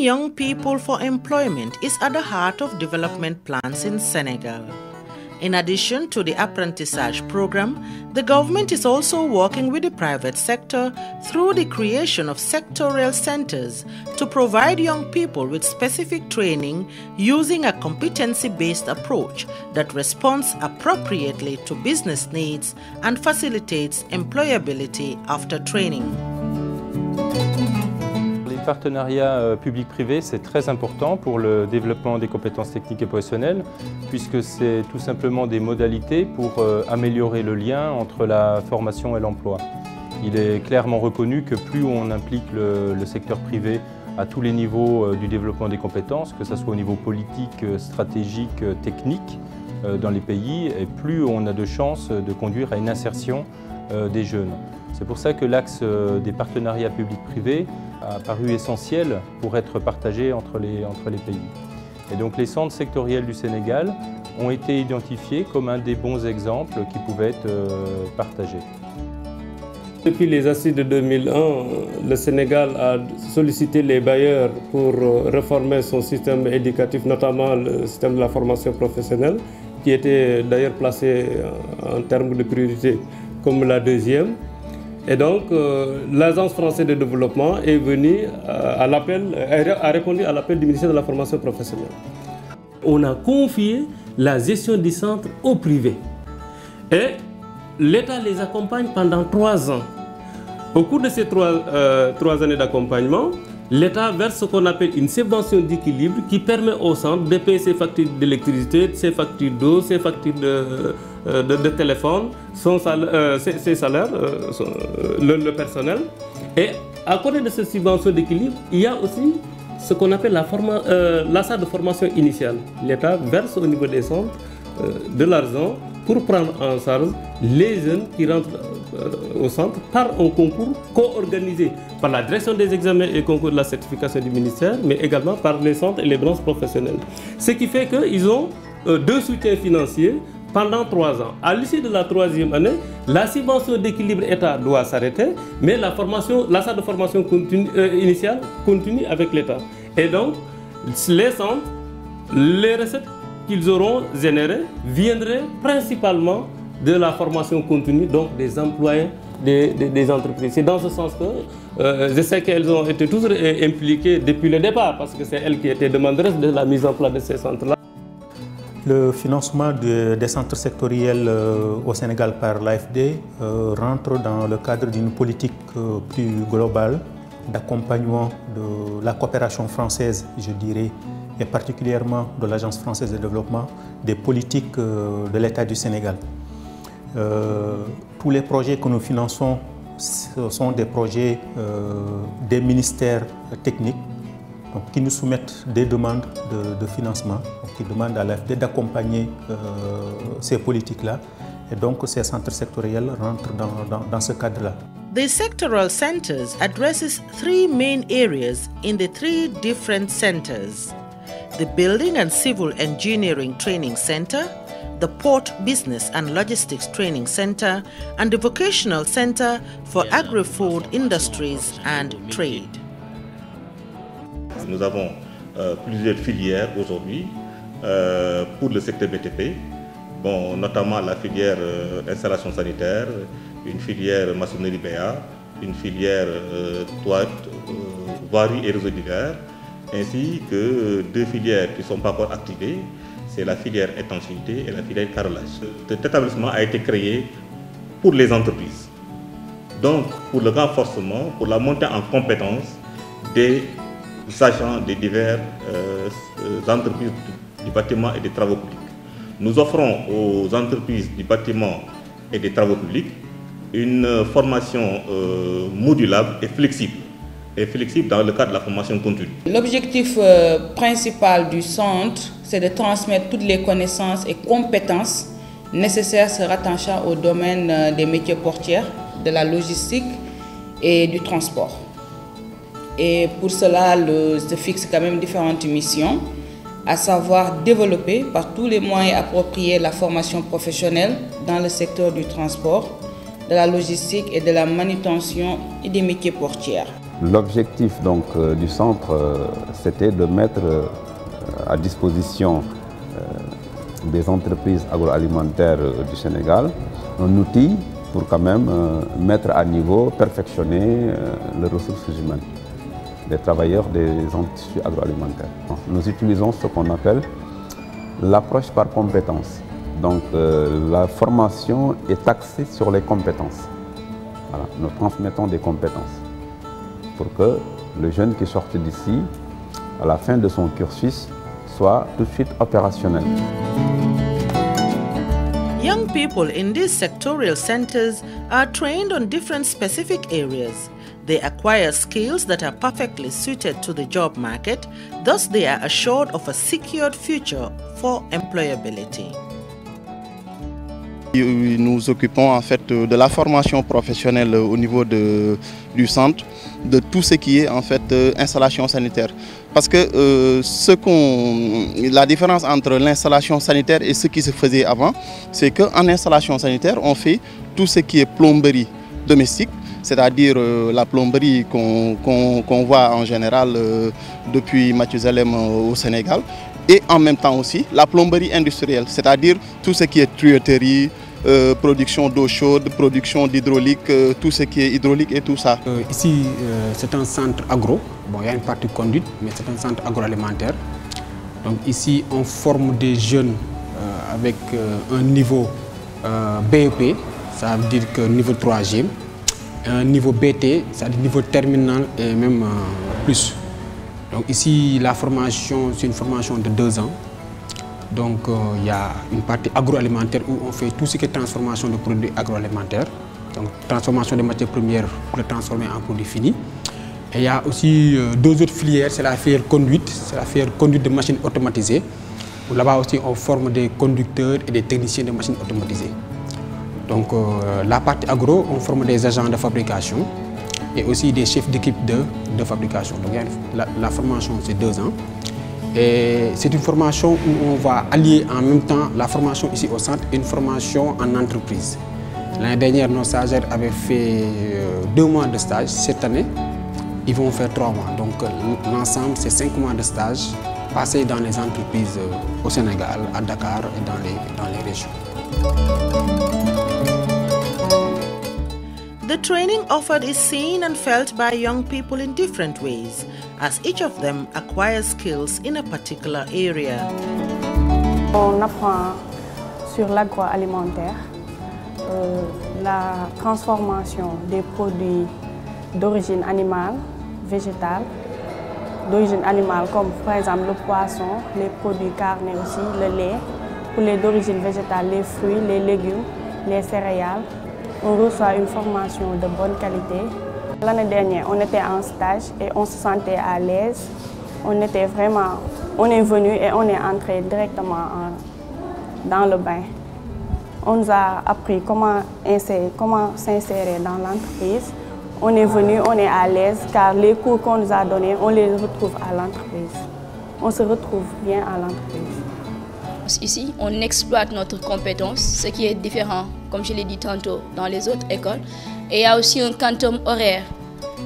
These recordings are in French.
young people for employment is at the heart of development plans in Senegal. In addition to the apprentissage program, the government is also working with the private sector through the creation of sectorial centers to provide young people with specific training using a competency-based approach that responds appropriately to business needs and facilitates employability after training. Les partenariats public-privé, c'est très important pour le développement des compétences techniques et professionnelles, puisque c'est tout simplement des modalités pour améliorer le lien entre la formation et l'emploi. Il est clairement reconnu que plus on implique le secteur privé à tous les niveaux du développement des compétences, que ce soit au niveau politique, stratégique, technique dans les pays, et plus on a de chances de conduire à une insertion des jeunes. C'est pour ça que l'axe des partenariats publics-privés a paru essentiel pour être partagé entre les pays. Et donc les centres sectoriels du Sénégal ont été identifiés comme un des bons exemples qui pouvaient être partagés. Depuis les assises de 2001, le Sénégal a sollicité les bailleurs pour réformer son système éducatif, notamment le système de la formation professionnelle, qui était d'ailleurs placé en termes de priorité comme la deuxième. Et donc, l'Agence française de développement est venue a répondu à l'appel du ministère de la formation professionnelle. On a confié la gestion du centre au privé. Et l'État les accompagne pendant 3 ans. Au cours de ces 3 années d'accompagnement, l'État verse ce qu'on appelle une subvention d'équilibre qui permet au centre de payer ses factures d'électricité, ses factures d'eau, ses factures de téléphone, ses salaires, le personnel. Et à côté de cette subvention d'équilibre, il y a aussi ce qu'on appelle la salle de formation initiale. L'État verse au niveau des centres de l'argent pour prendre en charge les jeunes qui rentrent au centre par un concours co-organisé par la direction des examens et concours de la certification du ministère, mais également par les centres et les branches professionnelles. Ce qui fait qu'ils ont 2 soutiens financiers pendant 3 ans. À l'issue de la 3e année, la subvention d'équilibre État doit s'arrêter, mais la salle de formation initiale continue avec l'État. Et donc, les centres, les recettes qu'ils auront générées viendraient principalement de la formation continue, donc des employés des entreprises. C'est dans ce sens que je sais qu'elles ont été toujours impliquées depuis le départ, parce que c'est elles qui étaient demanderesses de la mise en place de ces centres-là. Le financement des centres sectoriels au Sénégal par l'AFD rentre dans le cadre d'une politique plus globale d'accompagnement de la coopération française, je dirais, et particulièrement de l'Agence française de développement, des politiques de l'État du Sénégal. Tous les projets que nous finançons ce sont des projets des ministères techniques donc, qui nous soumettent des demandes de financement, donc, qui demandent à l'AFD d'accompagner ces politiques-là. Et donc ces centres sectoriels rentrent dans ce cadre-là. The sectoral centers addresses 3 main areas in the 3 different centers: the Building and Civil Engineering Training Center, the Port Business and Logistics Training Center, and the Vocational Center for Agri-Food Industries and Trade. Nous avons plusieurs filières aujourd'hui pour le secteur BTP, bon, notamment la filière installation sanitaire, une filière maçonnerie BA, une filière voirie et réseaux divers, ainsi que 2 filières qui ne sont pas encore activées, c'est la filière étanchéité et la filière carrelage. Cet établissement a été créé pour les entreprises, donc pour le renforcement, pour la montée en compétence des agents des diverses entreprises du bâtiment et des travaux publics. Nous offrons aux entreprises du bâtiment et des travaux publics une formation modulable et flexible dans le cadre de la formation continue. L'objectif principal du centre, c'est de transmettre toutes les connaissances et compétences nécessaires se rattachant au domaine des métiers portiers, de la logistique et du transport. Et pour cela, se fixe quand même différentes missions, à savoir développer par tous les moyens appropriés la formation professionnelle dans le secteur du transport, de la logistique et de la manutention et des métiers portiers. L'objectif donc du centre, c'était de mettre à disposition des entreprises agroalimentaires du Sénégal un outil pour quand même mettre à niveau, perfectionner les ressources humaines des travailleurs des industries agroalimentaires. Nous utilisons ce qu'on appelle l'approche par compétences. Donc la formation est axée sur les compétences. Voilà, nous transmettons des compétences pour que le jeune qui sort d'ici, à la fin de son cursus, soit tout de suite opérationnel. Young people in these sectorial centers are trained on different specific areas. They acquire skills that are perfectly suited to the job market, thus they are assured of a secured future for employability. Nous nous occupons en fait de la formation professionnelle au niveau du centre, de tout ce qui est en fait installation sanitaire. Parce que la différence entre l'installation sanitaire et ce qui se faisait avant, c'est qu'en installation sanitaire, on fait tout ce qui est plomberie domestique, c'est-à-dire la plomberie qu'on voit en général depuis Mathusalem au Sénégal, et en même temps aussi la plomberie industrielle, c'est-à-dire tout ce qui est tuyauterie, production d'eau chaude, production d'hydraulique, tout ce qui est hydraulique et tout ça. Ici, c'est un centre agro. Bon, il y a une partie conduite, mais c'est un centre agroalimentaire. Donc ici, on forme des jeunes avec un niveau BEP, ça veut dire que niveau 3e, un niveau BT, c'est-à-dire niveau terminal et même plus. Donc ici, la formation, c'est une formation de 2 ans. Donc il y a une partie agroalimentaire où on fait tout ce qui est transformation de produits agroalimentaires. Donc transformation des matières premières pour les transformer en produits finis. Et il y a aussi 2 autres filières, c'est la filière conduite, c'est la filière conduite de machines automatisées. Là-bas aussi on forme des conducteurs et des techniciens de machines automatisées. Donc la partie agro, on forme des agents de fabrication et aussi des chefs d'équipe de fabrication. Donc la formation c'est 2 ans. Et c'est une formation où on va allier en même temps la formation ici au centre et une formation en entreprise. L'année dernière, nos stagiaires avaient fait 2 mois de stage. Cette année, ils vont faire 3 mois. Donc l'ensemble, c'est 5 mois de stage passés dans les entreprises au Sénégal, à Dakar et dans les régions. The training offered is seen and felt by young people in different ways, as each of them acquires skills in a particular area. On apprend sur l'agroalimentaire, la transformation des produits d'origine animale, végétale, d'origine animale comme par exemple le poisson, les produits carnés aussi, le lait, pour les d'origine végétale, les fruits, les légumes, les céréales. On reçoit une formation de bonne qualité. L'année dernière, on était en stage et on se sentait à l'aise. On est venu et on est entré directement dans le bain. On nous a appris comment s'insérer dans l'entreprise. On est venu, on est à l'aise car les cours qu'on nous a donnés, on les retrouve à l'entreprise. On se retrouve bien à l'entreprise. Ici, on exploite notre compétence, ce qui est différent, comme je l'ai dit tantôt, dans les autres écoles. Et il y a aussi un quantum horaire.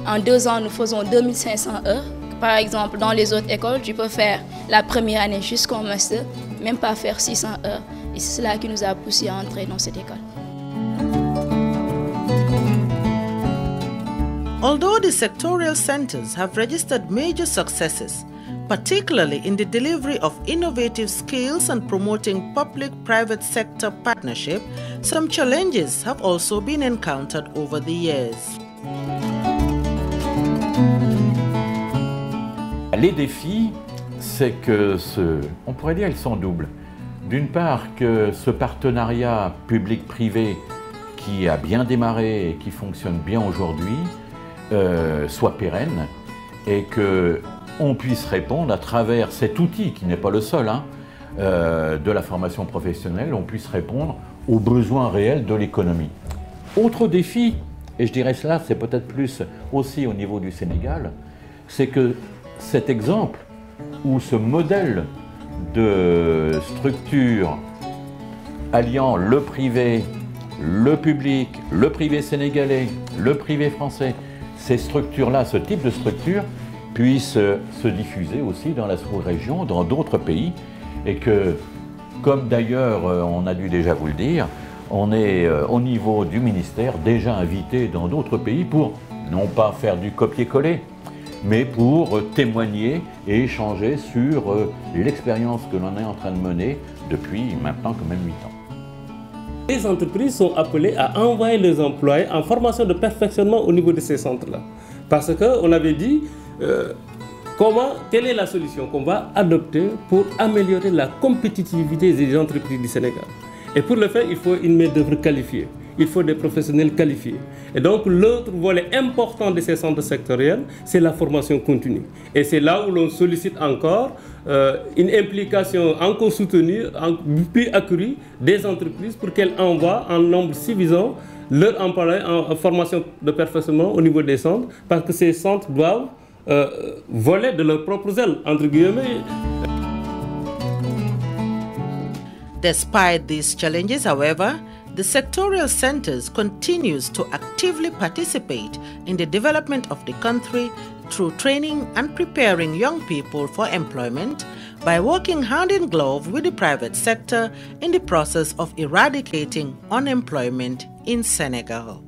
En 2 ans, nous faisons 2500 heures. Par exemple, dans les autres écoles, tu peux faire la première année jusqu'au master, même pas faire 600 heures. Et c'est cela qui nous a poussé à entrer dans cette école. Although the sectorial centers have registered major successes, particularly in the delivery of innovative skills and promoting public-private sector partnership, some challenges have also been encountered over the years. Les défis, c'est que on pourrait dire, ils sont doubles. D'une part, que ce partenariat public-privé qui a bien démarré et qui fonctionne bien aujourd'hui soit pérenne et qu'on puisse répondre à travers cet outil, qui n'est pas le seul, de la formation professionnelle, on puisse répondre aux besoins réels de l'économie. Autre défi, et je dirais cela, c'est peut-être plus aussi au niveau du Sénégal, c'est que cet exemple ou ce modèle de structure alliant le privé, le public, le privé sénégalais, le privé français, ces structures-là, ce type de structure, puisse se diffuser aussi dans la sous-région, dans d'autres pays, et que, comme d'ailleurs on a dû déjà vous le dire, on est au niveau du ministère déjà invité dans d'autres pays pour non pas faire du copier-coller, mais pour témoigner et échanger sur l'expérience que l'on est en train de mener depuis maintenant quand même 8 ans. Les entreprises sont appelées à envoyer leurs employés en formation de perfectionnement au niveau de ces centres-là. Parce qu'on avait dit, quelle est la solution qu'on va adopter pour améliorer la compétitivité des entreprises du Sénégal. Et pour le faire, il faut une main-d'œuvre qualifiée. Il faut des professionnels qualifiés. Et donc, l'autre volet important de ces centres sectoriels, c'est la formation continue. Et c'est là où l'on sollicite encore une implication encore soutenue, plus accrue des entreprises pour qu'elles envoient en nombre suffisant leurs employés en formation de perfectionnement au niveau des centres, parce que ces centres doivent voler de leurs propres ailes, entre guillemets. Despite these challenges, however, the sectorial centers continues to actively participate in the development of the country through training and preparing young people for employment by working hand in glove with the private sector in the process of eradicating unemployment in Senegal.